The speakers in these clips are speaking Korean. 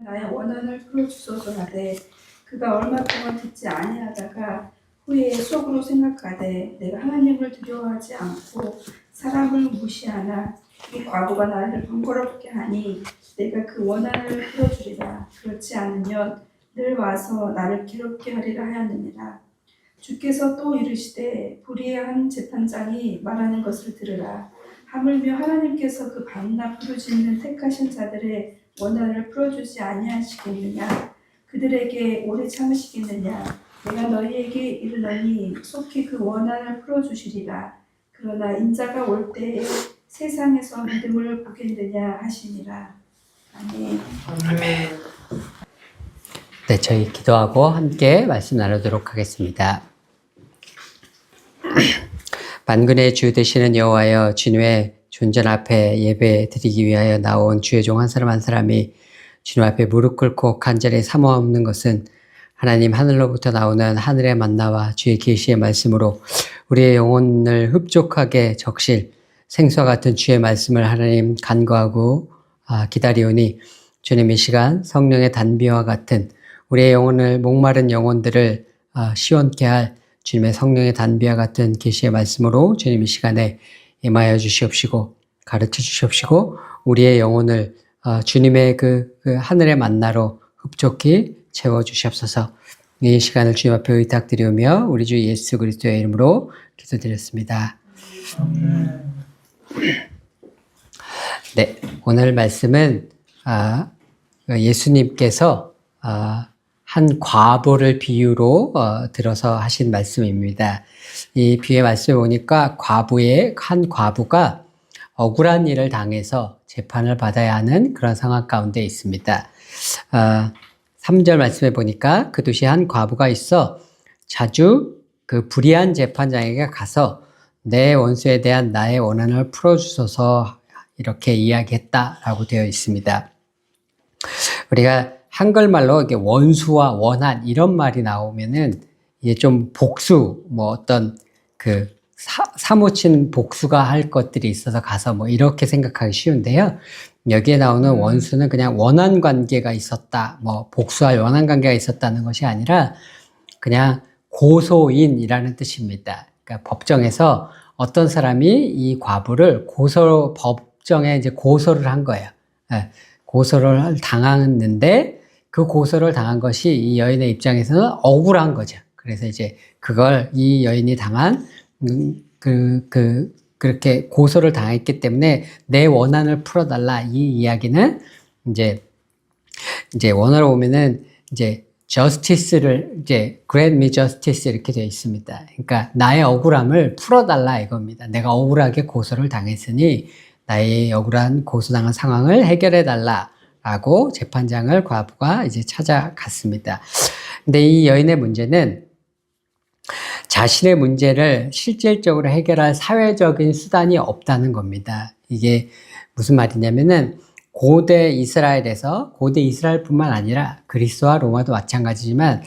나의 원한을 풀어주소서 하되 그가 얼마 동안 듣지 아니하다가 후에 속으로 생각하되 내가 하나님을 두려워하지 않고 사람을 무시하나 이 과부가 나를 번거롭게 하니 내가 그 원한을 풀어주리라. 그렇지 않으면 늘 와서 나를 괴롭게 하리라 하였느니라. 주께서 또 이르시되 불의한 재판장이 말하는 것을 들으라. 하물며 하나님께서 그 밤낮 부르짖는 택하신 자들의 원한을 풀어주지 아니하시겠느냐. 그들에게 오래 참으시겠느냐. 내가 너희에게 이르노니 속히 그 원한을 풀어주시리라. 그러나 인자가 올 때에 세상에서 믿음을 보겠느냐 하시니라. 아멘. 아멘. 네, 저희 기도하고 함께 말씀 나누도록 하겠습니다. 만군의 주 되시는 여호와여, 주님의 존전 앞에 예배 드리기 위하여 나온 주의 종 한 사람 한 사람이 주님 앞에 무릎 꿇고 간절히 사모하는 것은 하나님 하늘로부터 나오는 하늘의 만나와 주의 계시의 말씀으로 우리의 영혼을 흡족하게 적실 생수와 같은 주의 말씀을 하나님 간구하고 기다리오니 주님 이 시간 성령의 단비와 같은 우리의 영혼을 목마른 영혼들을 시원케 할 주님의 성령의 단비와 같은 계시의 말씀으로 주님 이 시간에 임하여 주시옵시고 가르쳐 주시옵시고 우리의 영혼을 주님의 그 하늘의 만나로 흡족히 채워 주시옵소서. 이 시간을 주님 앞에 의탁드리오며 우리 주 예수 그리스도의 이름으로 기도드렸습니다. 네, 오늘 말씀은 예수님께서 한 과부를 비유로 들어서 하신 말씀입니다. 이 비유의 말씀을 보니까 한 과부가 억울한 일을 당해서 재판을 받아야 하는 그런 상황 가운데 있습니다. 3절 말씀에 보니까 그 도시에 한 과부가 있어 자주 그 불의한 재판장에게 가서 내 원수에 대한 나의 원한을 풀어주소서 이렇게 이야기했다라고 되어 있습니다. 우리가 한글말로 이게 원수와 원한 이런 말이 나오면은 이게 좀 복수, 뭐 어떤 그 사무친 복수가 할 것들이 있어서 가서 뭐 이렇게 생각하기 쉬운데요. 여기에 나오는 원수는 그냥 원한 관계가 있었다, 뭐 복수할 원한 관계가 있었다는 것이 아니라 그냥 고소인이라는 뜻입니다. 그러니까 법정에서 어떤 사람이 이 과부를 법정에 이제 고소를 한 거예요. 고소를 당했는데 그 고소를 당한 것이 이 여인의 입장에서는 억울한 거죠. 그래서 이제 그걸 이 여인이 당한 그렇게 고소를 당했기 때문에 내 원한을 풀어달라. 이 이야기는 이제 원어로 보면은 이제 justice를 이제 grant me justice 이렇게 되어 있습니다. 그러니까 나의 억울함을 풀어달라 이겁니다. 내가 억울하게 고소를 당했으니 나의 억울한 고소당한 상황을 해결해달라. 라고 재판장을 과부가 이제 찾아갔습니다. 근데 이 여인의 문제는 자신의 문제를 실질적으로 해결할 사회적인 수단이 없다는 겁니다. 이게 무슨 말이냐면은 고대 이스라엘뿐만 아니라 그리스와 로마도 마찬가지지만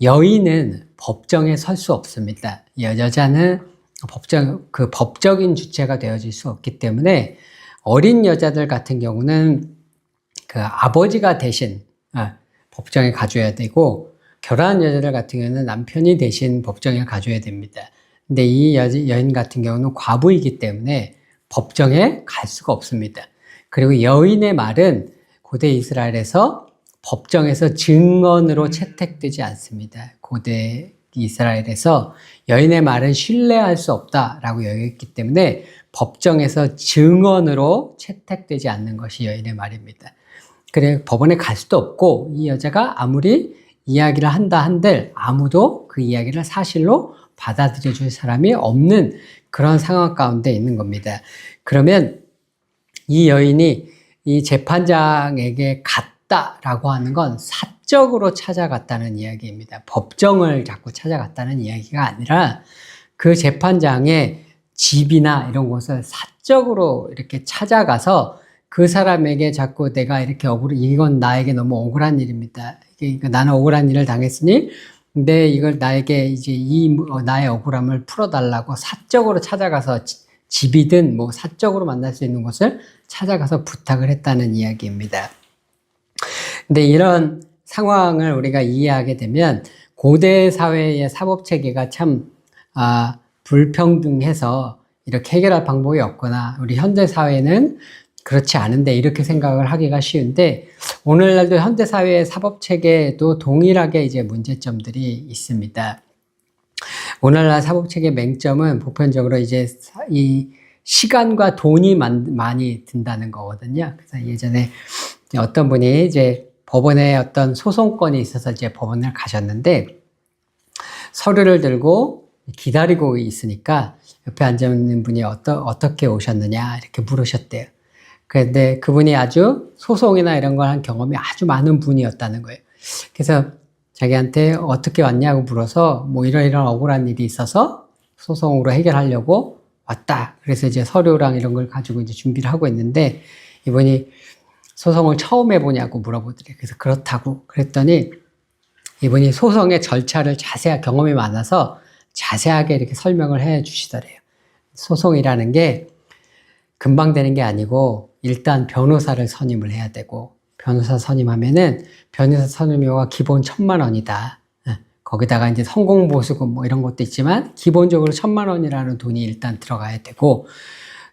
여인은 법정에 설 수 없습니다. 여자는 법적인 주체가 되어질 수 없기 때문에 어린 여자들 같은 경우는 그 아버지가 대신 법정에 가줘야 되고 결혼한 여자들 같은 경우는 남편이 대신 법정에 가줘야 됩니다. 근데 이 여인 같은 경우는 과부이기 때문에 법정에 갈 수가 없습니다. 그리고 여인의 말은 고대 이스라엘에서 법정에서 증언으로 채택되지 않습니다. 고대 이스라엘에서 여인의 말은 신뢰할 수 없다라고 여겼기 때문에 법정에서 증언으로 채택되지 않는 것이 여인의 말입니다. 그래 법원에 갈 수도 없고 이 여자가 아무리 이야기를 한다 한들 아무도 그 이야기를 사실로 받아들여 줄 사람이 없는 그런 상황 가운데 있는 겁니다. 그러면 이 여인이 이 재판장에게 갔다라고 하는 건 사적으로 찾아갔다는 이야기입니다. 법정을 자꾸 찾아갔다는 이야기가 아니라 그 재판장의 집이나 이런 곳을 사적으로 이렇게 찾아가서 그 사람에게 자꾸 내가 이렇게 이건 나에게 너무 억울한 일입니다. 그러니까 나는 억울한 일을 당했으니, 근데 이걸 나에게 이제 나의 억울함을 풀어달라고 사적으로 찾아가서 집이든 뭐 사적으로 만날 수 있는 곳을 찾아가서 부탁을 했다는 이야기입니다. 근데 이런 상황을 우리가 이해하게 되면 고대 사회의 사법 체계가 참 불평등해서 이렇게 해결할 방법이 없구나. 우리 현대 사회는 그렇지 않은데 이렇게 생각을 하기가 쉬운데 오늘날도 현대 사회의 사법 체계도 동일하게 이제 문제점들이 있습니다. 오늘날 사법 체계 맹점은 보편적으로 이제 이 시간과 돈이 많이 든다는 거거든요. 그래서 예전에 어떤 분이 이제 법원에 어떤 소송건이 있어서 이제 법원을 가셨는데 서류를 들고 기다리고 있으니까 옆에 앉아 있는 분이 어떻게 오셨느냐 이렇게 물으셨대요. 그런데 그분이 아주 소송이나 이런 걸 한 경험이 아주 많은 분이었다는 거예요. 그래서 자기한테 어떻게 왔냐고 물어서 뭐 이런 억울한 일이 있어서 소송으로 해결하려고 왔다. 그래서 이제 서류랑 이런 걸 가지고 이제 준비를 하고 있는데 이분이 소송을 처음 해보냐고 물어보더래요. 그래서 그렇다고 그랬더니 이분이 소송의 절차를 경험이 많아서 자세하게 이렇게 설명을 해 주시더래요. 소송이라는 게 금방 되는 게 아니고 일단 변호사를 선임을 해야 되고 변호사 선임하면은 변호사 선임료가 기본 1,000만 원이다. 거기다가 이제 성공보수금 뭐 이런 것도 있지만 기본적으로 1,000만 원이라는 돈이 일단 들어가야 되고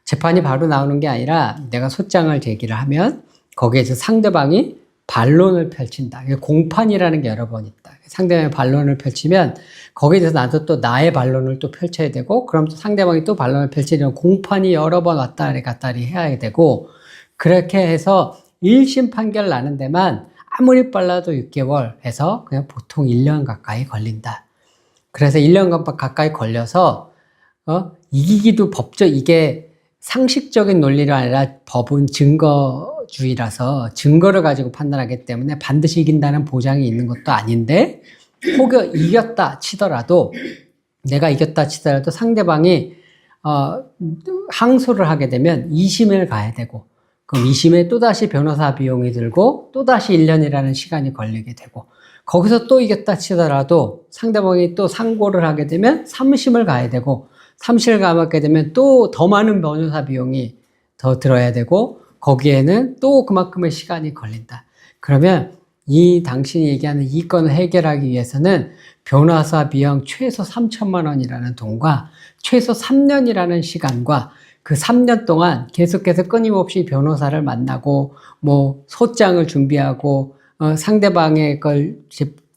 재판이 바로 나오는 게 아니라 내가 소장을 제기를 하면 거기에서 상대방이 반론을 펼친다. 공판이라는 게 여러 번 있다. 상대방이 반론을 펼치면 거기에 대해서 나도 또 나의 반론을 또 펼쳐야 되고 그럼 또 상대방이 또 반론을 펼치려면 공판이 여러 번 왔다리 갔다리 해야 되고 그렇게 해서 1심 판결 나는 데만 아무리 빨라도 6개월 해서 그냥 보통 1년 가까이 걸린다. 그래서 1년 가까이 걸려서 이기기도 이게 상식적인 논리가 아니라 법은 증거주의라서 증거를 가지고 판단하기 때문에 반드시 이긴다는 보장이 있는 것도 아닌데 혹여 이겼다 치더라도 내가 이겼다 치더라도 상대방이 항소를 하게 되면 2심을 가야 되고 그럼 2심에 또다시 변호사 비용이 들고 또다시 1년이라는 시간이 걸리게 되고 거기서 또 이겼다 치더라도 상대방이 또 상고를 하게 되면 3심을 가야 되고 3심을 가게 되면 또 더 많은 변호사 비용이 더 들어야 되고 거기에는 또 그만큼의 시간이 걸린다. 그러면 당신이 얘기하는 이 건을 해결하기 위해서는 변호사 비용 최소 3,000만 원이라는 돈과 최소 3년이라는 시간과 그 3년 동안 계속해서 끊임없이 변호사를 만나고 뭐 소장을 준비하고 상대방의 걸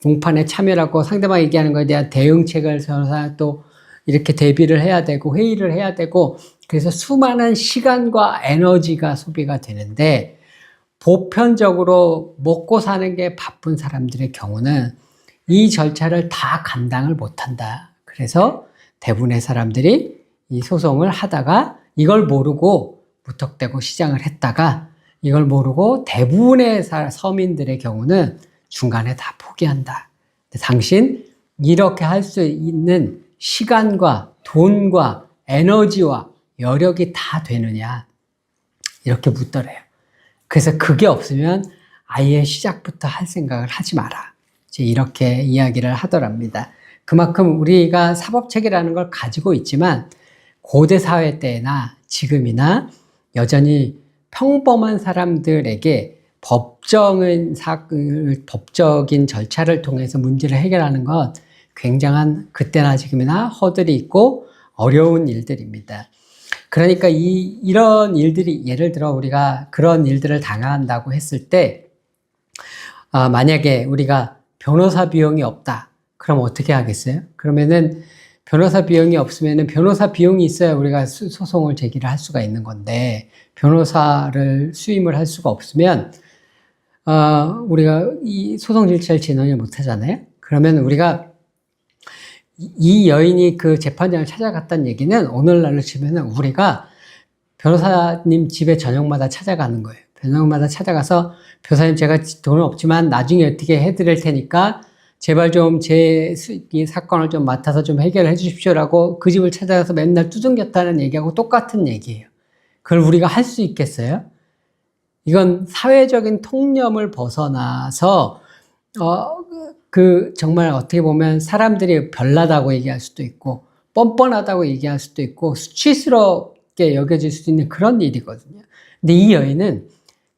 공판에 참여하고 상대방이 얘기하는 것에 대한 대응책을 변호사 또 이렇게 대비를 해야 되고 회의를 해야 되고 그래서 수많은 시간과 에너지가 소비가 되는데 보편적으로 먹고 사는 게 바쁜 사람들의 경우는 이 절차를 다 감당을 못한다. 그래서 대부분의 사람들이 이 소송을 하다가 이걸 모르고 무턱대고 시작을 했다가 이걸 모르고 대부분의 서민들의 경우는 중간에 다 포기한다. 당신 이렇게 할 수 있는 시간과 돈과 에너지와 여력이 다 되느냐 이렇게 묻더래요. 그래서 그게 없으면 아예 시작부터 할 생각을 하지 마라. 이제 이렇게 이야기를 하더랍니다. 그만큼 우리가 사법체계라는 걸 가지고 있지만 고대 사회 때나 지금이나 여전히 평범한 사람들에게 법적인 절차를 통해서 문제를 해결하는 것 굉장한 그때나 지금이나 허들이 있고 어려운 일들입니다. 그러니까 이런 일들이 예를 들어 우리가 그런 일들을 당한다고 했을 때 만약에 우리가 변호사 비용이 없다. 그럼 어떻게 하겠어요? 그러면은 변호사 비용이 없으면은 변호사 비용이 있어야 우리가 소송을 제기를 할 수가 있는 건데 변호사를 수임을 할 수가 없으면 우리가 이 소송 절차를 진행을 못 하잖아요. 그러면 우리가 이 여인이 그 재판장을 찾아갔다는 얘기는 오늘날로 치면은 우리가 변호사님 집에 저녁마다 찾아가는 거예요. 저녁마다 찾아가서 변호사님 제가 돈은 없지만 나중에 어떻게 해드릴 테니까 제발 좀 이 사건을 좀 맡아서 좀 해결해 주십시오라고 그 집을 찾아가서 맨날 두둥겼다는 얘기하고 똑같은 얘기예요. 그걸 우리가 할 수 있겠어요? 이건 사회적인 통념을 벗어나서 정말 어떻게 보면 사람들이 별나다고 얘기할 수도 있고 뻔뻔하다고 얘기할 수도 있고 수치스럽게 여겨질 수도 있는 그런 일이거든요. 근데 이 여인은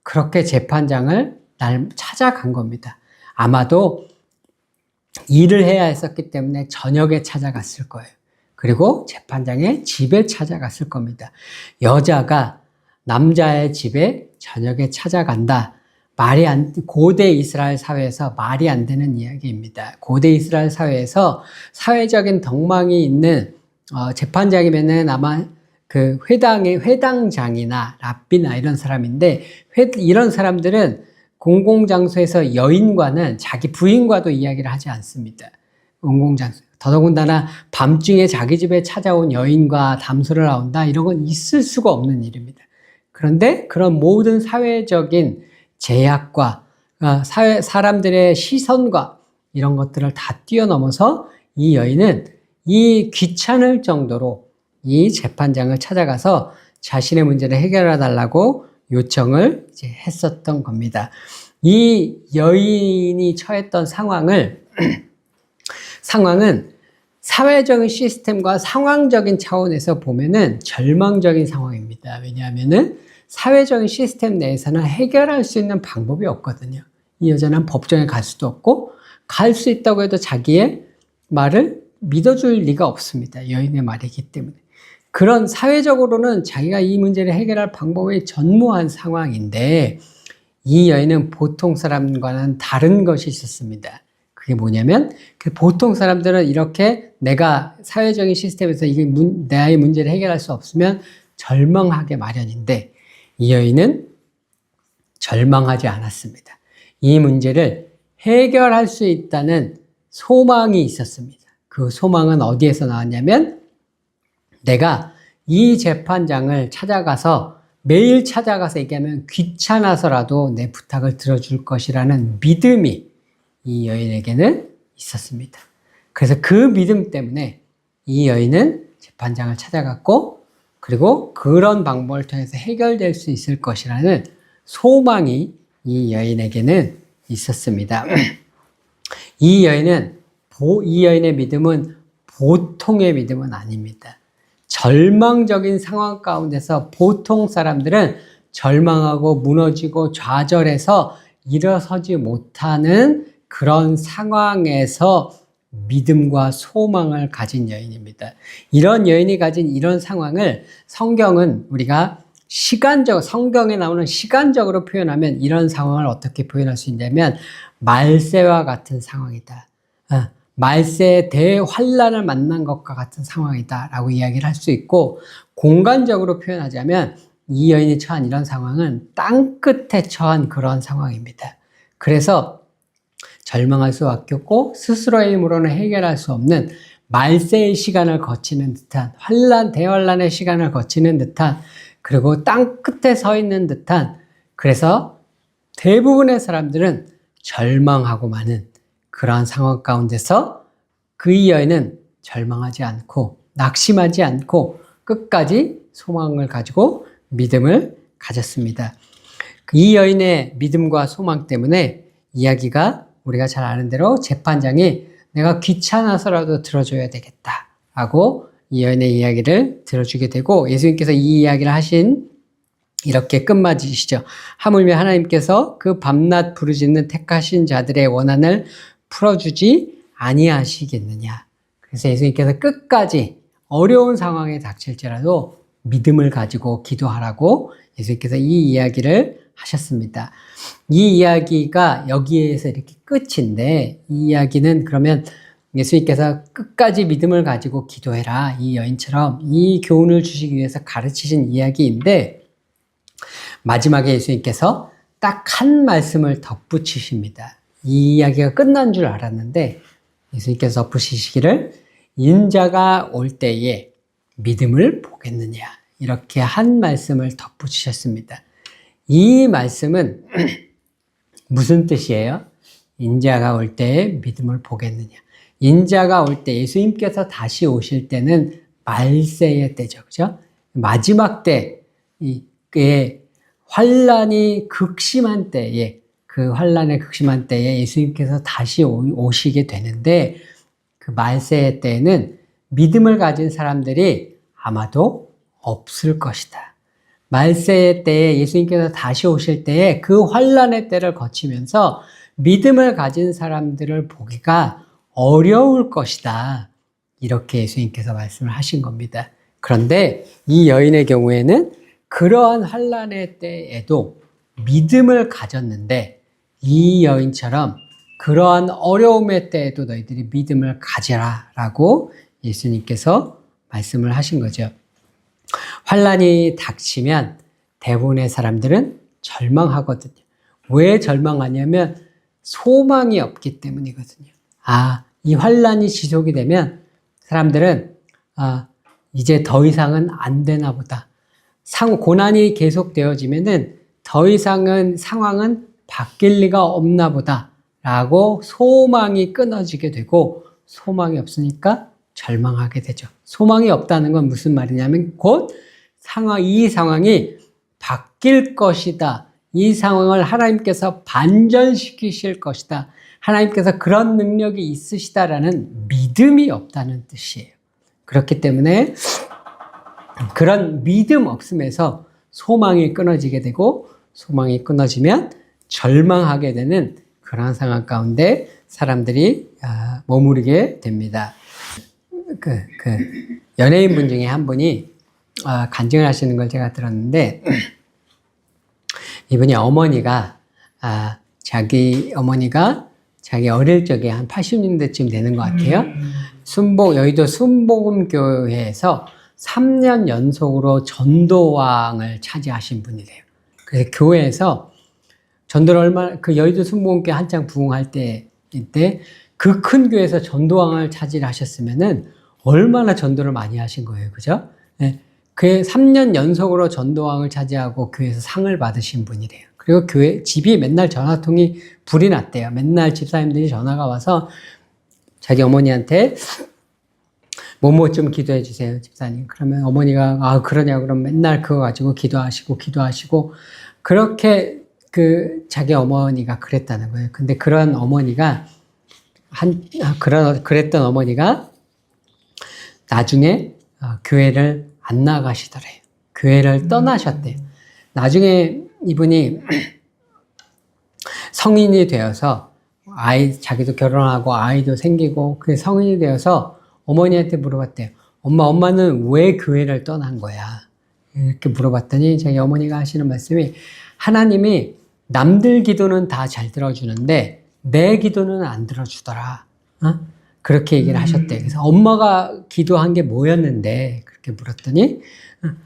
그렇게 재판장을 날 찾아간 겁니다. 아마도 일을 해야 했었기 때문에 저녁에 찾아갔을 거예요. 그리고 재판장의 집에 찾아갔을 겁니다. 여자가 남자의 집에 저녁에 찾아간다. 고대 이스라엘 사회에서 말이 안 되는 이야기입니다. 고대 이스라엘 사회에서 사회적인 덕망이 있는 재판장이면은 아마 그 회당의 회당장이나 랍비나 이런 사람인데, 이런 사람들은 공공장소에서 여인과는 자기 부인과도 이야기를 하지 않습니다. 공공장소. 더더군다나 밤중에 자기 집에 찾아온 여인과 담소를 나온다, 이런 건 있을 수가 없는 일입니다. 그런데 그런 모든 사회적인 제약과 사람들의 시선과 이런 것들을 다 뛰어넘어서 이 여인은 이 귀찮을 정도로 이 재판장을 찾아가서 자신의 문제를 해결해 달라고 요청을 이제 했었던 겁니다. 이 여인이 처했던 상황은 사회적인 시스템과 상황적인 차원에서 보면은 절망적인 상황입니다. 왜냐하면은 사회적인 시스템 내에서는 해결할 수 있는 방법이 없거든요. 이 여자는 법정에 갈 수도 없고, 갈 수 있다고 해도 자기의 말을 믿어줄 리가 없습니다. 여인의 말이기 때문에. 그런 사회적으로는 자기가 이 문제를 해결할 방법이 전무한 상황인데, 이 여인은 보통 사람과는 다른 것이 있었습니다. 그게 뭐냐면, 보통 사람들은 이렇게 내가 사회적인 시스템에서 나의 문제를 해결할 수 없으면 절망하게 마련인데, 이 여인은 절망하지 않았습니다. 이 문제를 해결할 수 있다는 소망이 있었습니다. 그 소망은 어디에서 나왔냐면, 내가 이 재판장을 찾아가서 매일 찾아가서 얘기하면 귀찮아서라도 내 부탁을 들어줄 것이라는 믿음이 이 여인에게는 있었습니다. 그래서 그 믿음 때문에 이 여인은 재판장을 찾아갔고, 그리고 그런 방법을 통해서 해결될 수 있을 것이라는 소망이 이 여인에게는 있었습니다. 이 여인의 믿음은 보통의 믿음은 아닙니다. 절망적인 상황 가운데서 보통 사람들은 절망하고 무너지고 좌절해서 일어서지 못하는 그런 상황에서 믿음과 소망을 가진 여인입니다. 이런 여인이 가진 이런 상황을 성경은 우리가 성경에 나오는 시간적으로 표현하면 이런 상황을 어떻게 표현할 수 있냐면, 말세와 같은 상황이다. 말세의 대환란을 만난 것과 같은 상황이다 라고 이야기를 할 수 있고, 공간적으로 표현하자면 이 여인이 처한 이런 상황은 땅끝에 처한 그런 상황입니다. 그래서 절망할 수밖에 없고 스스로의 힘으로는 해결할 수 없는 말세의 시간을 거치는 듯한, 대환란의 시간을 거치는 듯한, 그리고 땅끝에 서 있는 듯한, 그래서 대부분의 사람들은 절망하고 마는 그러한 상황 가운데서 그 여인은 절망하지 않고 낙심하지 않고 끝까지 소망을 가지고 믿음을 가졌습니다. 이 여인의 믿음과 소망 때문에 이야기가 우리가 잘 아는 대로 재판장이 내가 귀찮아서라도 들어줘야 되겠다 하고 이 여인의 이야기를 들어주게 되고, 예수님께서 이 이야기를 하신 이렇게 끝맞으시죠. 하물며 하나님께서 그 밤낮 부르짖는 택하신 자들의 원한을 풀어주지 아니하시겠느냐. 그래서 예수님께서 끝까지 어려운 상황에 닥칠지라도 믿음을 가지고 기도하라고 예수님께서 이 이야기를 하셨습니다. 이 이야기가 여기에서 이렇게 끝인데, 이 이야기는 그러면 예수님께서 끝까지 믿음을 가지고 기도해라, 이 여인처럼, 이 교훈을 주시기 위해서 가르치신 이야기인데, 마지막에 예수님께서 딱 한 말씀을 덧붙이십니다. 이 이야기가 끝난 줄 알았는데 예수님께서 덧붙이시기를 인자가 올 때에 믿음을 보겠느냐, 이렇게 한 말씀을 덧붙이셨습니다. 이 말씀은 무슨 뜻이에요? 인자가 올 때에 믿음을 보겠느냐. 인자가 올 때, 예수님께서 다시 오실 때는 말세의 때죠. 그죠? 마지막 때, 환란이 극심한 때에, 그 환란의 극심한 때에 예수님께서 다시 오시게 되는데, 그 말세의 때에는 믿음을 가진 사람들이 아마도 없을 것이다. 말세의 때에 예수님께서 다시 오실 때에 그 환란의 때를 거치면서 믿음을 가진 사람들을 보기가 어려울 것이다. 이렇게 예수님께서 말씀을 하신 겁니다. 그런데 이 여인의 경우에는 그러한 환란의 때에도 믿음을 가졌는데 이 여인처럼 그러한 어려움의 때에도 너희들이 믿음을 가져라 라고 예수님께서 말씀을 하신 거죠. 환란이 닥치면 대부분의 사람들은 절망하거든요. 왜 절망하냐면 소망이 없기 때문이거든요. 이 환란이 지속이 되면 사람들은 이제 더 이상은 안 되나 보다. 고난이 계속되어지면은 더 이상은 상황은 바뀔 리가 없나 보다 라고 소망이 끊어지게 되고, 소망이 없으니까 절망하게 되죠. 소망이 없다는 건 무슨 말이냐면 곧 이 상황이 바뀔 것이다. 이 상황을 하나님께서 반전시키실 것이다. 하나님께서 그런 능력이 있으시다라는 믿음이 없다는 뜻이에요. 그렇기 때문에 그런 믿음 없음에서 소망이 끊어지게 되고, 소망이 끊어지면 절망하게 되는 그런 상황 가운데 사람들이 머무르게 됩니다. 연예인분 중에 한 분이 간증을 하시는 걸 제가 들었는데, 이분이 자기 어머니가 자기 어릴 적에 한 80년대쯤 되는 것 같아요. 여의도 순복음교회에서 3년 연속으로 전도왕을 차지하신 분이래요. 그래서 교회에서 전도를 여의도 순복음교회 한창 부흥할 이때 그 큰 교회에서 전도왕을 차지하셨으면은 얼마나 전도를 많이 하신 거예요. 그죠? 네. 그 3년 연속으로 전도왕을 차지하고 교회에서 상을 받으신 분이래요. 그리고 집이 맨날 전화통이 불이 났대요. 맨날 집사님들이 전화가 와서 자기 어머니한테 뭐뭐 좀 기도해 주세요, 집사님. 그러면 어머니가 그러냐, 그럼 맨날 그거 가지고 기도하시고 그렇게 자기 어머니가 그랬다는 거예요. 근데 그런 어머니가 그랬던 어머니가 나중에 교회를 안 나가시더래요. 교회를 떠나셨대요. 나중에 이분이 성인이 되어서 자기도 결혼하고 아이도 생기고 그 성인이 되어서 어머니한테 물어봤대요. 엄마는 왜 교회를 떠난 거야? 이렇게 물어봤더니 자기 어머니가 하시는 말씀이, 하나님이 남들 기도는 다 잘 들어주는데 내 기도는 안 들어주더라. 그렇게 얘기를 하셨대요. 그래서 엄마가 기도한 게 뭐였는데 그렇게 물었더니,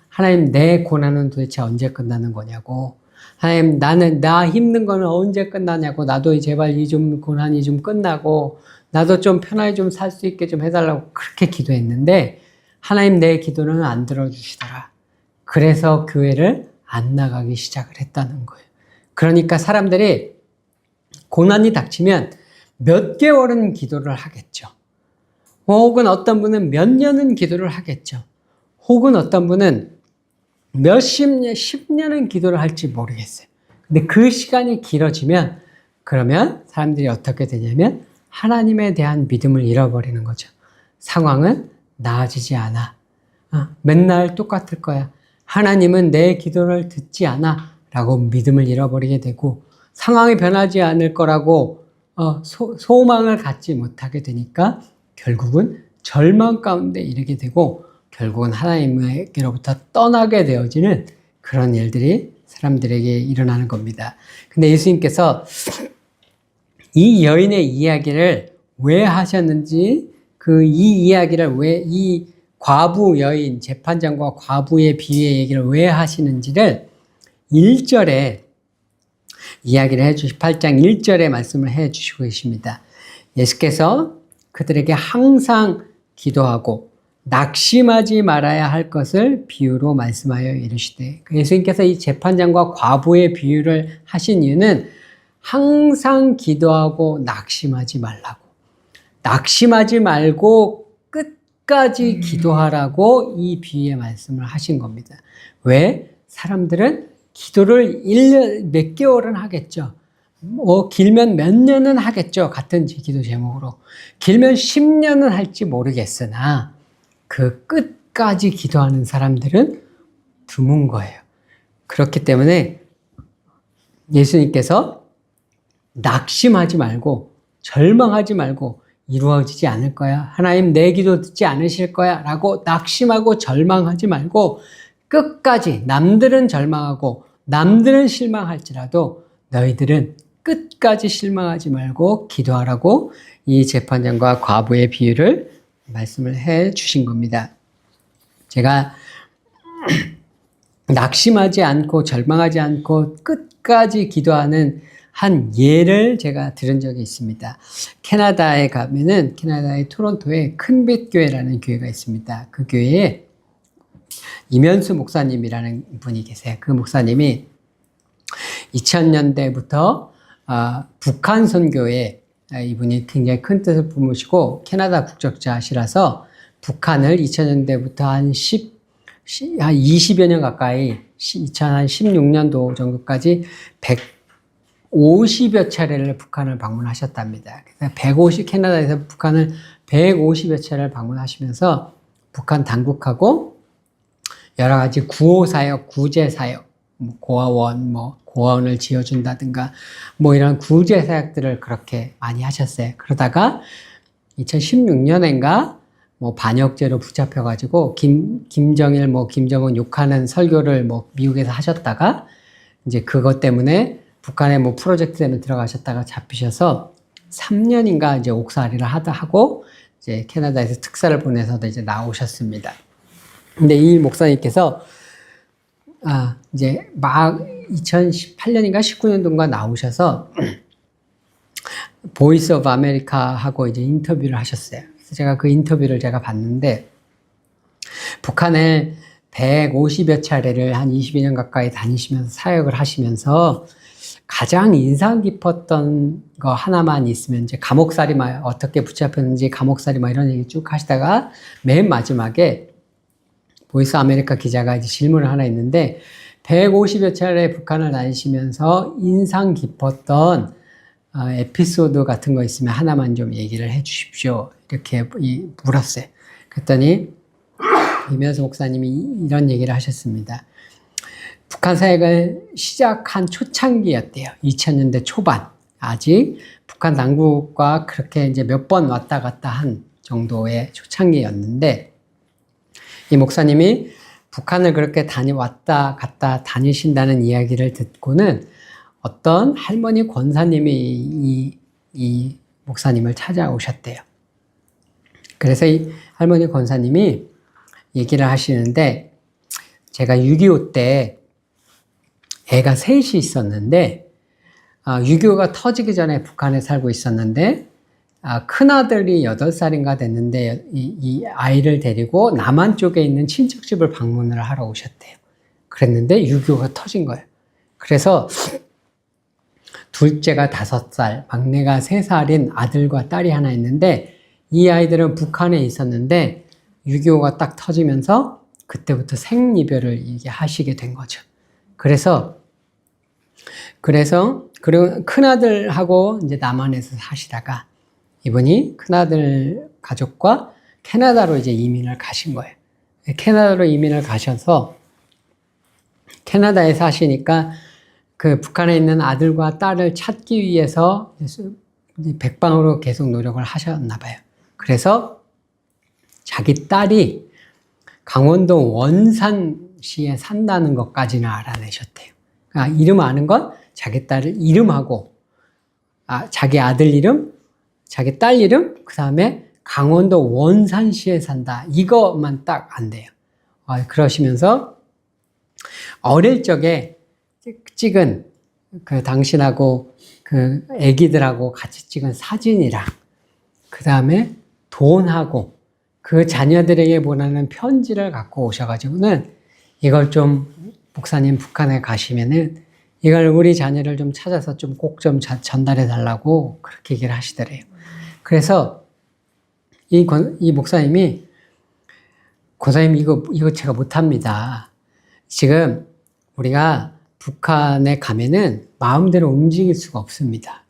하나님 내 고난은 도대체 언제 끝나는 거냐고, 하나님 나 힘든 거는 언제 끝나냐고, 나도 제발 고난이 좀 끝나고 나도 좀 편하게 좀 살 수 있게 좀 해달라고 그렇게 기도했는데 하나님 내 기도는 안 들어주시더라. 그래서 교회를 안 나가기 시작을 했다는 거예요. 그러니까 사람들이 고난이 닥치면 몇 개월은 기도를 하겠죠. 혹은 어떤 분은 몇 년은 기도를 하겠죠. 혹은 어떤 분은 몇십 년, 10년은 기도를 할지 모르겠어요. 근데 그 시간이 길어지면 그러면 사람들이 어떻게 되냐면 하나님에 대한 믿음을 잃어버리는 거죠. 상황은 나아지지 않아. 맨날 똑같을 거야. 하나님은 내 기도를 듣지 않아. 라고 믿음을 잃어버리게 되고, 상황이 변하지 않을 거라고 소망을 갖지 못하게 되니까 결국은 절망 가운데 이르게 되고, 결국은 하나님에게로부터 떠나게 되어지는 그런 일들이 사람들에게 일어나는 겁니다. 근데 예수님께서 이 여인의 이야기를 왜 하셨는지, 이 이야기를 왜 이 과부 여인, 재판장과 과부의 비유의 얘기를 왜 하시는지를 1절에 이야기를 8장 1절에 말씀을 해 주시고 계십니다. 예수께서 그들에게 항상 기도하고 낙심하지 말아야 할 것을 비유로 말씀하여 이르시되, 예수님께서 이 재판장과 과부의 비유를 하신 이유는 항상 기도하고 낙심하지 말라고, 낙심하지 말고 끝까지 기도하라고 이 비유의 말씀을 하신 겁니다. 왜? 사람들은 기도를 1년 몇 개월은 하겠죠. 길면 몇 년은 하겠죠. 같은 기도 제목으로. 길면 10년은 할지 모르겠으나 그 끝까지 기도하는 사람들은 드문 거예요. 그렇기 때문에 예수님께서 낙심하지 말고 절망하지 말고 이루어지지 않을 거야. 하나님 내 기도 듣지 않으실 거야. 라고 낙심하고 절망하지 말고 끝까지 남들은 절망하고 남들은 실망할지라도 너희들은 끝까지 실망하지 말고 기도하라고 이 재판장과 과부의 비유를 말씀을 해 주신 겁니다. 제가 낙심하지 않고 절망하지 않고 끝까지 기도하는 한 예를 제가 들은 적이 있습니다. 캐나다에 가면은 캐나다의 토론토에 큰빛 교회라는 교회가 있습니다. 그 교회에 이면수 목사님이라는 분이 계세요. 그 목사님이 2000년대부터 북한 선교에 이분이 굉장히 큰 뜻을 품으시고 캐나다 국적자시라서 북한을 2000년대부터 한 20여 년 가까이 2016년도 정도까지 150여 차례를 북한을 방문하셨답니다. 그래서 캐나다에서 북한을 150여 차례를 방문하시면서 북한 당국하고 여러 가지 구호 사역, 구제 사역, 고아원을 지어준다든가, 이런 구제 사역들을 그렇게 많이 하셨어요. 그러다가 2016년인가, 반역죄로 붙잡혀가지고, 김정일, 김정은 욕하는 설교를 미국에서 하셨다가, 이제 그것 때문에 북한의 프로젝트 때문에 들어가셨다가 잡히셔서 3년인가 이제 옥살이를 하고, 이제 캐나다에서 특사를 보내서 이제 나오셨습니다. 근데 이 목사님께서 이제 막 2018년인가 19년도인가 나오셔서 보이스 오브 아메리카하고 이제 인터뷰를 하셨어요. 그래서 제가 그 인터뷰를 제가 봤는데 북한을 150여 차례를 한 22년 가까이 다니시면서 사역을 하시면서 가장 인상 깊었던 거 하나만 있으면 이제 감옥살이 어떻게 붙잡혔는지 감옥살이 이런 얘기 쭉 하시다가 맨 마지막에 보이스 아메리카 기자가 이제 질문을 하나 있는데 150여 차례 북한을 다니시면서 인상 깊었던 에피소드 같은 거 있으면 하나만 좀 얘기를 해 주십시오. 이렇게 물었어요. 그랬더니 이면수 목사님이 이런 얘기를 하셨습니다. 북한 사역을 시작한 초창기였대요. 2000년대 초반. 아직 북한 당국과 그렇게 이제 몇 번 왔다 갔다 한 정도의 초창기였는데 이 목사님이 북한을 그렇게 왔다 갔다 다니신다는 이야기를 듣고는 어떤 할머니 권사님이 이 목사님을 찾아오셨대요. 그래서 이 할머니 권사님이 얘기를 하시는데 제가 6.25 때 애가 셋이 있었는데 6.25가 터지기 전에 북한에 살고 있었는데 큰아들이 8살인가 됐는데 이 아이를 데리고 남한 쪽에 있는 친척집을 방문을 하러 오셨대요. 그랬는데 6.25가 터진 거예요. 그래서 둘째가 5살, 막내가 3살인 아들과 딸이 하나 있는데 이 아이들은 북한에 있었는데 6.25가 딱 터지면서 그때부터 생이별을 이게 하시게 된 거죠. 그리고 큰아들하고 이제 남한에서 사시다가 이분이 큰아들 가족과 캐나다로 이제 이민을 가신 거예요. 캐나다로 이민을 가셔서 캐나다에 사시니까 그 북한에 있는 아들과 딸을 찾기 위해서 백방으로 계속 노력을 하셨나 봐요. 그래서 자기 딸이 강원도 원산시에 산다는 것까지는 알아내셨대요. 그러니까 이름 아는 건 자기 딸 이름하고 자기 아들 이름, 자기 딸 이름, 그 다음에 강원도 원산시에 산다. 이것만 딱 안 돼요. 그러시면서 어릴 적에 찍은 그 당신하고 그 애기들하고 같이 찍은 사진이랑 그 다음에 돈하고 그 자녀들에게 보내는 편지를 갖고 오셔가지고는 이걸 좀 목사님 북한에 가시면은 이걸 우리 자녀를 좀 찾아서 좀 꼭 좀 전달해 달라고 그렇게 얘기를 하시더래요. 그래서 이 목사님이 권사님 이거 제가 못합니다. 지금 우리가 북한에 가면은 마음대로 움직일 수가 없습니다.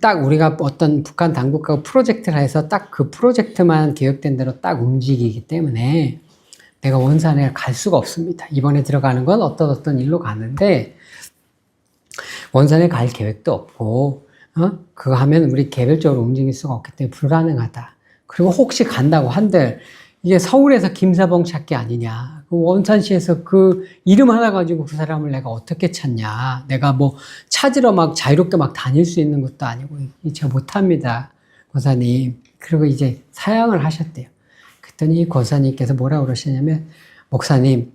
딱 우리가 어떤 북한 당국하고 프로젝트를 해서 딱 그 프로젝트만 계획된 대로 딱 움직이기 때문에 내가 원산에 갈 수가 없습니다. 이번에 들어가는 건 어떤 일로 가는데 원산에 갈 계획도 없고 그거 하면 우리 개별적으로 움직일 수가 없기 때문에 불가능하다. 그리고 혹시 간다고 한들 이게 서울에서 김사봉 찾기 아니냐. 그 원산시에서 그 이름 하나 가지고 그 사람을 내가 어떻게 찾냐. 내가 뭐 찾으러 막 자유롭게 막 다닐 수 있는 것도 아니고 제가 못합니다. 권사님. 그리고 이제 사양을 하셨대요. 그랬더니 이 권사님께서 뭐라고 그러시냐면 목사님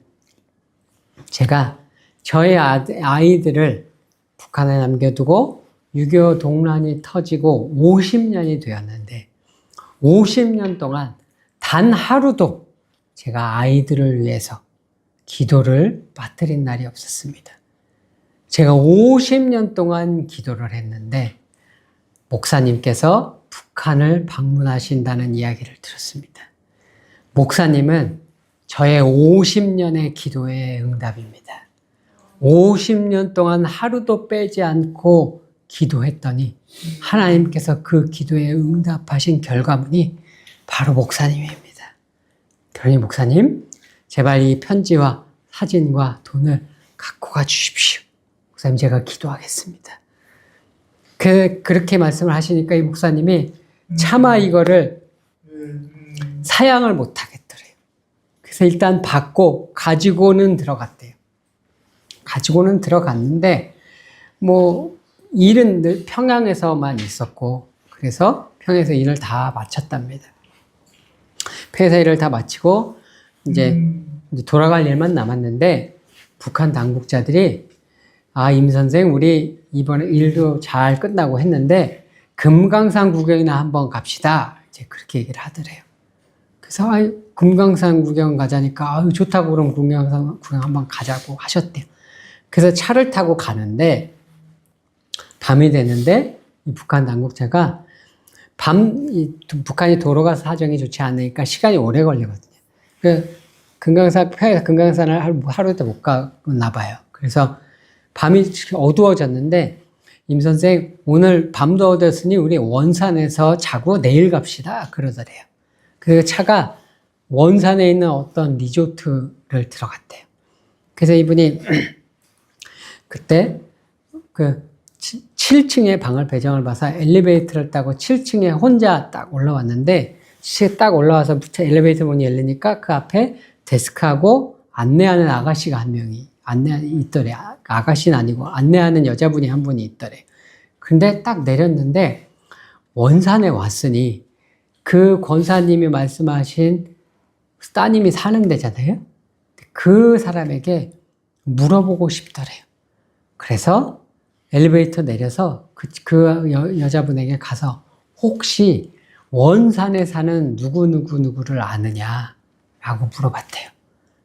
제가 저의 아이들을 북한에 남겨두고 6.25 동란이 터지고 50년이 되었는데 50년 동안 단 하루도 제가 아이들을 위해서 기도를 빠뜨린 날이 없었습니다. 제가 50년 동안 기도를 했는데 목사님께서 북한을 방문하신다는 이야기를 들었습니다. 목사님은 저의 50년의 기도의 응답입니다. 50년 동안 하루도 빼지 않고 기도했더니 하나님께서 그 기도에 응답하신 결과물이 바로 목사님입니다. 그러니 목사님, 제발 이 편지와 사진과 돈을 갖고 가 주십시오. 목사님, 제가 기도하겠습니다. 그렇게 말씀을 하시니까 이 목사님이 차마 이거를 사양을 못 하겠더래요. 그래서 일단 받고 가지고는 들어갔대요. 가지고는 들어갔는데 뭐 일은 늘 평양에서만 있었고 그래서 평양에서 일을 다 마쳤답니다. 회사 일을 다 마치고 이제 돌아갈 일만 남았는데 북한 당국자들이 임 선생 우리 이번에 일도 잘 끝나고 했는데 금강산 구경이나 한번 갑시다. 이제 그렇게 얘기를 하더래요. 그래서 금강산 구경 가자니까 좋다고 그럼 금강산 구경 한번 가자고 하셨대요. 그래서 차를 타고 가는데 밤이 되는데 이 북한 당국자가 북한이 도로가 사정이 좋지 않으니까 시간이 오래 걸리거든요. 금강산을 하루도 못 가나 봐요. 그래서 밤이 어두워졌는데 임 선생 오늘 밤도 어두웠으니 우리 원산에서 자고 내일 갑시다 그러더래요. 그 차가 원산에 있는 어떤 리조트를 들어갔대요. 그래서 이분이 그때 그 7층에 방을 배정을 봐서 엘리베이터를 타고 7층에 혼자 딱 올라왔는데 딱 올라와서 엘리베이터 문이 열리니까 그 앞에 데스크하고 안내하는 아가씨가 한 명이 있더래. 아가씨는 아니고 안내하는 여자분이 한 분이 있더래. 근데 딱 내렸는데 원산에 왔으니 그 권사님이 말씀하신 따님이 사는 데잖아요. 그 사람에게 물어보고 싶더래요. 그래서 엘리베이터 내려서 그 여자분에게 가서 혹시 원산에 사는 누구를 아느냐라고 물어봤대요.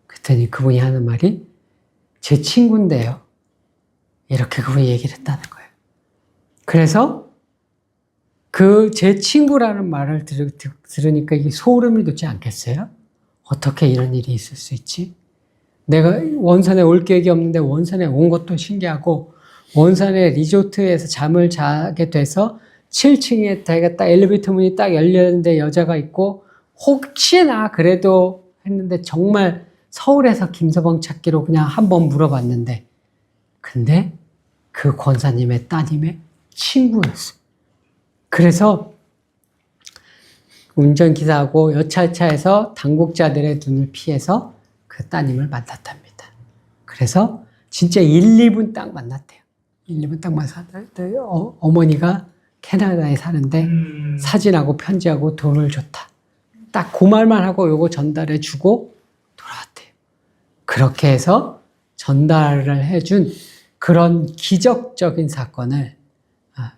그랬더니 그분이 하는 말이 제 친구인데요. 이렇게 그분이 얘기를 했다는 거예요. 그래서 그 제 친구라는 말을 들으니까 이게 소름이 돋지 않겠어요? 어떻게 이런 일이 있을 수 있지? 내가 원산에 올 계획이 없는데 원산에 온 것도 신기하고 원산의 리조트에서 잠을 자게 돼서 7층에 딱 엘리베이터 문이 딱 열렸는데 여자가 있고 혹시나 그래도 했는데 정말 서울에서 김서방 찾기로 그냥 한번 물어봤는데 근데 그 권사님의 따님의 친구였어요. 그래서 운전기사하고 여차차에서 당국자들의 눈을 피해서 그 따님을 만났답니다. 그래서 진짜 1, 2분 딱 만났대요. 1, 2분 딱 만났는데 어머니가 캐나다에 사는데 사진하고 편지하고 돈을 줬다. 딱 그 말만 하고 요거 전달해 주고 돌아왔대요. 그렇게 해서 전달을 해준 그런 기적적인 사건을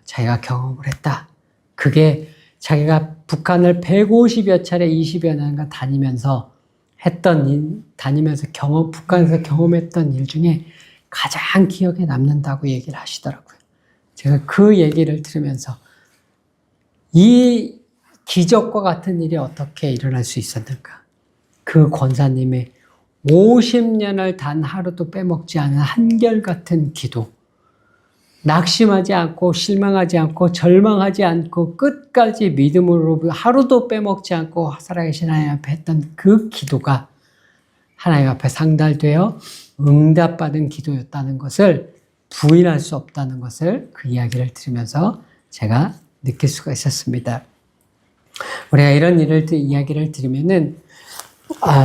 자기가 경험을 했다. 그게 자기가 북한을 150여 차례 20여 년간 다니면서 북한에서 경험했던 일 중에 가장 기억에 남는다고 얘기를 하시더라고요. 제가 그 얘기를 들으면서 이 기적과 같은 일이 어떻게 일어날 수 있었는가. 그 권사님의 50년을 단 하루도 빼먹지 않은 한결같은 기도, 낙심하지 않고 실망하지 않고 절망하지 않고 끝까지 믿음으로 하루도 빼먹지 않고 살아계신 하나님 앞에 했던 그 기도가 하나님 앞에 상달되어 응답받은 기도였다는 것을 부인할 수 없다는 것을 그 이야기를 들으면서 제가 느낄 수가 있었습니다. 우리가 이런 이야기를 들으면은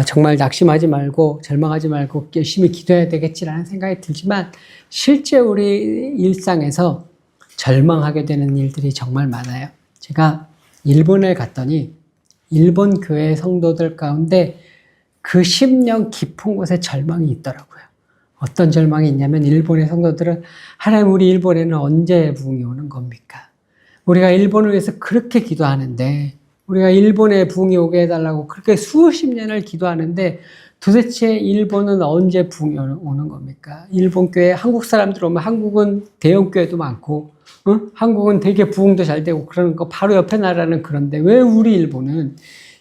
정말 낙심하지 말고 절망하지 말고 열심히 기도해야 되겠지라는 생각이 들지만 실제 우리 일상에서 절망하게 되는 일들이 정말 많아요. 제가 일본에 갔더니 일본 교회 성도들 가운데 그 심령 깊은 곳에 절망이 있더라고요. 어떤 절망이 있냐면 일본의 성도들은 하나님 우리 일본에는 언제 부흥이 오는 겁니까? 우리가 일본을 위해서 그렇게 기도하는데 우리가 일본에 부흥이 오게 해달라고 그렇게 수십 년을 기도하는데 도대체 일본은 언제 부흥이 오는 겁니까? 일본 교회 한국 사람들 오면 한국은 대형 교회도 많고 한국은 되게 부흥도 잘 되고 그러는 거 바로 옆에 나라는 그런데 왜 우리 일본은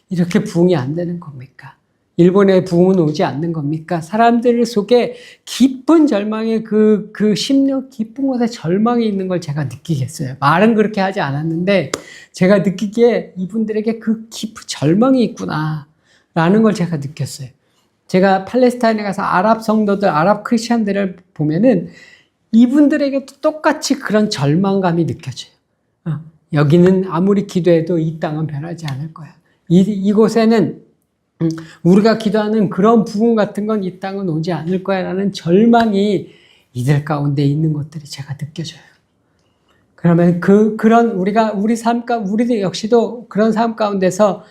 이렇게 부흥이 안 되는 겁니까? 일본에 부흥은 오지 않는 겁니까? 사람들 속에 깊은 절망의 그 심령 깊은 곳에 절망이 있는 걸 제가 느끼겠어요. 말은 그렇게 하지 않았는데 제가 느끼기에 이분들에게 그 깊은 절망이 있구나 라는 걸 제가 느꼈어요. 제가 팔레스타인에 가서 아랍 성도들, 아랍 크리스찬들을 보면은 이분들에게도 똑같이 그런 절망감이 느껴져요. 여기는 아무리 기도해도 이 땅은 변하지 않을 거야. 이곳에는 우리가 기도하는 그런 부흥 같은 건 이 땅은 오지 않을 거야 라는 절망이 이들 가운데 있는 것들이 제가 느껴져요. 그러면 우리 역시도 그런 삶 가운데서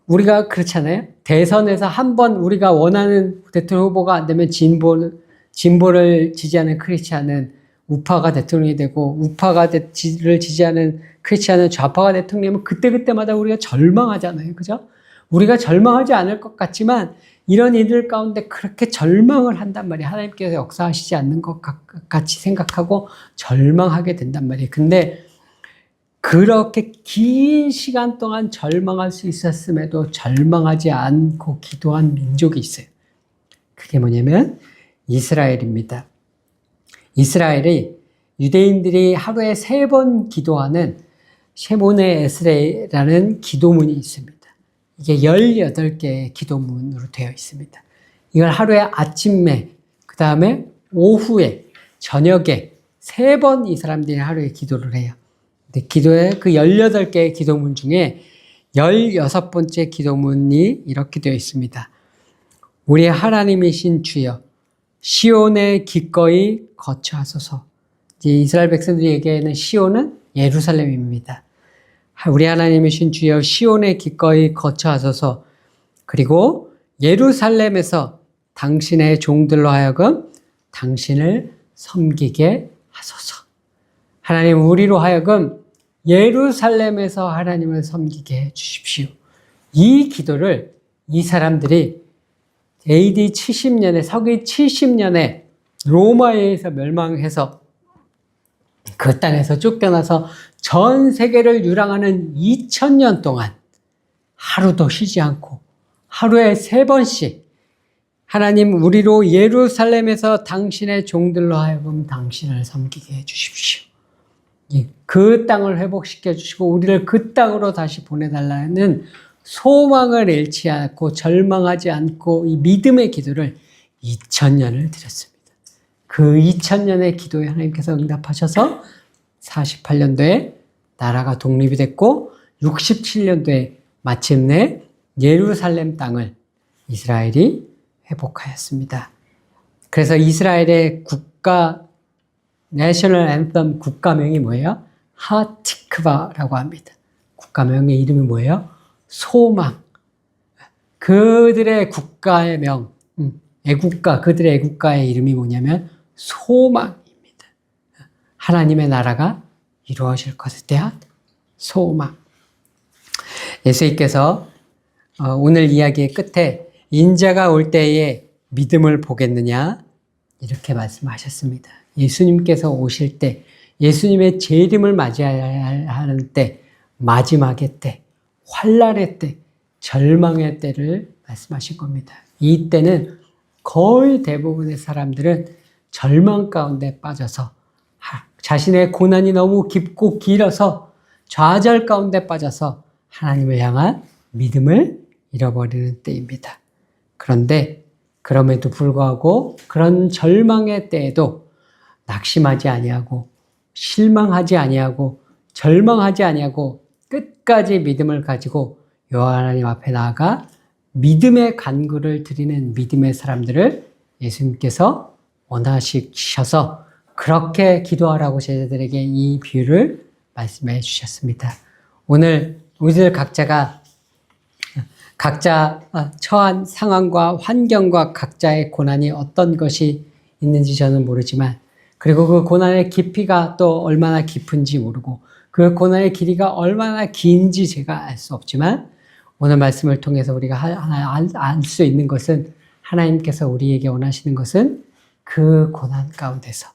우리가 그렇잖아요. 대선에서 한번 우리가 원하는 대통령 후보가 안 되면 진보를 지지하는 크리스찬은 우파가 대통령이 되고 우파를 지지하는 크리스찬은 좌파가 대통령이면 그때마다 우리가 절망하잖아요. 그죠? 우리가 절망하지 않을 것 같지만 이런 이들 가운데 그렇게 절망을 한단 말이에요. 하나님께서 역사하시지 않는 것 같이 생각하고 절망하게 된단 말이에요. 근데 그렇게 긴 시간 동안 절망할 수 있었음에도 절망하지 않고 기도한 민족이 있어요. 그게 뭐냐면 이스라엘입니다. 이스라엘이 유대인들이 하루에 3번 기도하는 셰몬의 에스레라는 기도문이 있습니다. 이게 18개의 기도문으로 되어 있습니다. 이걸 하루에 아침에, 그 다음에 오후에, 저녁에 3번 이 사람들이 하루에 기도를 해요. 근데 기도의 그 18개의 기도문 중에 16번째 기도문이 이렇게 되어 있습니다. 우리 하나님이신 주여, 시온에 기꺼이 거처하소서. 이제 이스라엘 백성들이 얘기하는 시온은 예루살렘입니다. 우리 하나님이신 주여 시온에 기꺼이 거처하소서. 그리고 예루살렘에서 당신의 종들로 하여금 당신을 섬기게 하소서. 하나님 우리로 하여금 예루살렘에서 하나님을 섬기게 해 주십시오. 이 기도를 이 사람들이 AD 70년에 서기 70년에 로마에 의해서 멸망해서 그 땅에서 쫓겨나서 전 세계를 유랑하는 2000년 동안 하루도 쉬지 않고 하루에 3번씩 하나님 우리로 예루살렘에서 당신의 종들로 하여금 당신을 섬기게 해 주십시오. 그 땅을 회복시켜 주시고 우리를 그 땅으로 다시 보내달라는 소망을 잃지 않고 절망하지 않고 이 믿음의 기도를 2000년을 드렸습니다. 그 2000년의 기도에 하나님께서 응답하셔서 48년도에 나라가 독립이 됐고 67년도에 마침내 예루살렘 땅을 이스라엘이 회복하였습니다. 그래서 이스라엘의 국가 내셔널 앤썸 국가명이 뭐예요? 하티크바라고 합니다. 국가명의 이름이 뭐예요? 소망. 그들의 국가의 명, 애국가, 그들의 애국가의 이름이 뭐냐면 소망입니다. 하나님의 나라가 이루어질 것에 대한 소망. 예수님께서 오늘 이야기의 끝에 인자가 올 때에 믿음을 보겠느냐 이렇게 말씀하셨습니다. 예수님께서 오실 때, 예수님의 재림을 맞이해야 하는 때, 마지막의 때, 환난의 때, 절망의 때를 말씀하신 겁니다. 이 때는 거의 대부분의 사람들은 절망 가운데 빠져서 자신의 고난이 너무 깊고 길어서 좌절 가운데 빠져서 하나님을 향한 믿음을 잃어버리는 때입니다. 그런데 그럼에도 불구하고 그런 절망의 때에도 낙심하지 아니하고 실망하지 아니하고 절망하지 아니하고 끝까지 믿음을 가지고 여호와 하나님 앞에 나아가 믿음의 간구를 드리는 믿음의 사람들을 예수님께서 원하시셔서 그렇게 기도하라고 제자들에게 이 비유를 말씀해 주셨습니다. 오늘 우리들 각자가 각자 처한 상황과 환경과 각자의 고난이 어떤 것이 있는지 저는 모르지만, 그리고 그 고난의 깊이가 또 얼마나 깊은지 모르고 그 고난의 길이가 얼마나 긴지 제가 알 수 없지만, 오늘 말씀을 통해서 우리가 알 수 있는 것은 하나님께서 우리에게 원하시는 것은 그 고난 가운데서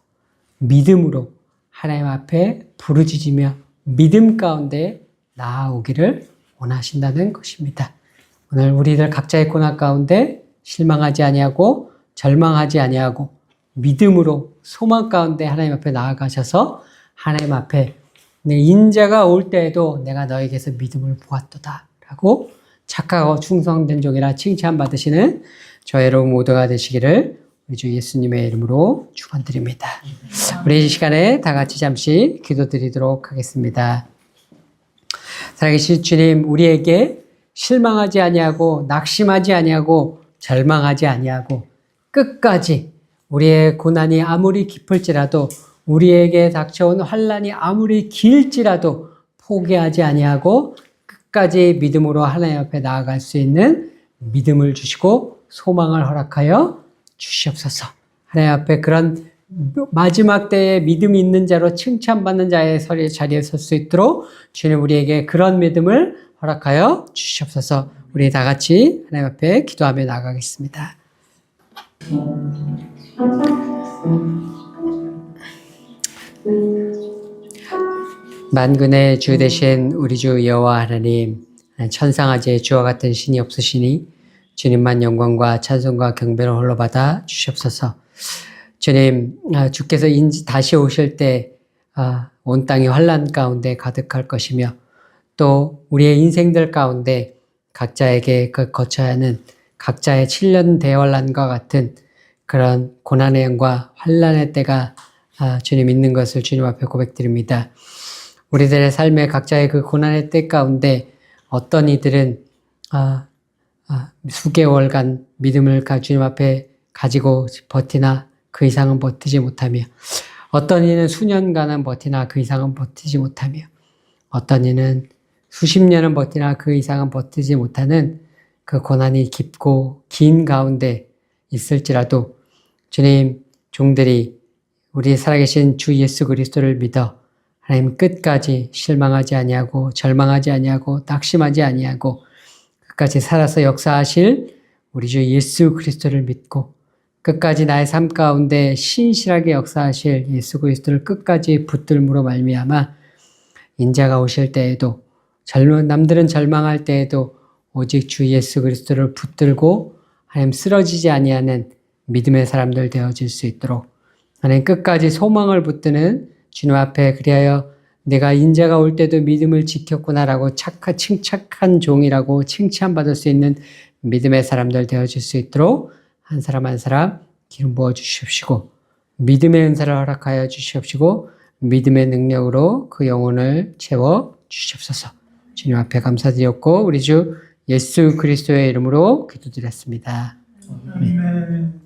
믿음으로 하나님 앞에 부르짖으며 믿음 가운데 나아오기를 원하신다는 것입니다. 오늘 우리들 각자의 고난 가운데 실망하지 아니하고 절망하지 아니하고 믿음으로 소망 가운데 하나님 앞에 나아가셔서 하나님 앞에 내 인자가 올 때에도 내가 너에게서 믿음을 보았도다 라고 착하고 충성된 종이라 칭찬받으시는 저 여러분 모두가 되시기를 우리 주 예수님의 이름으로 축원드립니다. 우리 이 시간에 다 같이 잠시 기도드리도록 하겠습니다. 살아계신 주님, 우리에게 실망하지 아니하고 낙심하지 아니하고 절망하지 아니하고 끝까지 우리의 고난이 아무리 깊을지라도 우리에게 닥쳐온 환난이 아무리 길지라도 포기하지 아니하고 끝까지 믿음으로 하나님 앞에 나아갈 수 있는 믿음을 주시고 소망을 허락하여 주시옵소서. 하나님 앞에 그런 마지막 때에 믿음이 있는 자로 칭찬받는 자의 자리에 설 수 있도록 주님 우리에게 그런 믿음을 허락하여 주시옵소서. 우리 다 같이 하나님 앞에 기도하며 나가겠습니다. 만군의 주 되신 우리 주 여호와 하나님, 천상아지의 주와 같은 신이 없으시니 주님만 영광과 찬송과 경배를 홀로 받아 주시옵소서. 주님, 주께서 다시 오실 때 온 땅이 환난 가운데 가득할 것이며 또 우리의 인생들 가운데 각자에게 거쳐야 하는 각자의 7년 대환란과 같은 그런 고난의 영과 환난의 때가 주님 있는 것을 주님 앞에 고백드립니다. 우리들의 삶의 각자의 그 고난의 때 가운데 어떤 이들은 수개월간 믿음을 주님 앞에 가지고 버티나 그 이상은 버티지 못하며, 어떤 이는 수년간은 버티나 그 이상은 버티지 못하며, 어떤 이는 수십 년은 버티나 그 이상은 버티지 못하는 그 고난이 깊고 긴 가운데 있을지라도 주님, 종들이 우리 살아계신 주 예수 그리스도를 믿어 하나님 끝까지 실망하지 아니하고 절망하지 아니하고 낙심하지 아니하고 끝까지 살아서 역사하실 우리 주 예수 그리스도를 믿고 끝까지 나의 삶 가운데 신실하게 역사하실 예수 그리스도를 끝까지 붙들므로 말미암아 인자가 오실 때에도 남들은 절망할 때에도 오직 주 예수 그리스도를 붙들고 하나님 쓰러지지 아니하는 믿음의 사람들 되어질 수 있도록 하나님 끝까지 소망을 붙드는 주님 앞에, 그리하여 내가 인자가 올 때도 믿음을 지켰구나라고 착한 종이라고 칭찬받을 수 있는 믿음의 사람들 되어질 수 있도록 한 사람 한 사람 기름 부어 주시옵시고 믿음의 은사를 허락하여 주시옵시고 믿음의 능력으로 그 영혼을 채워 주시옵소서. 주님 앞에 감사드렸고 우리 주 예수 그리스도의 이름으로 기도드렸습니다. 아멘.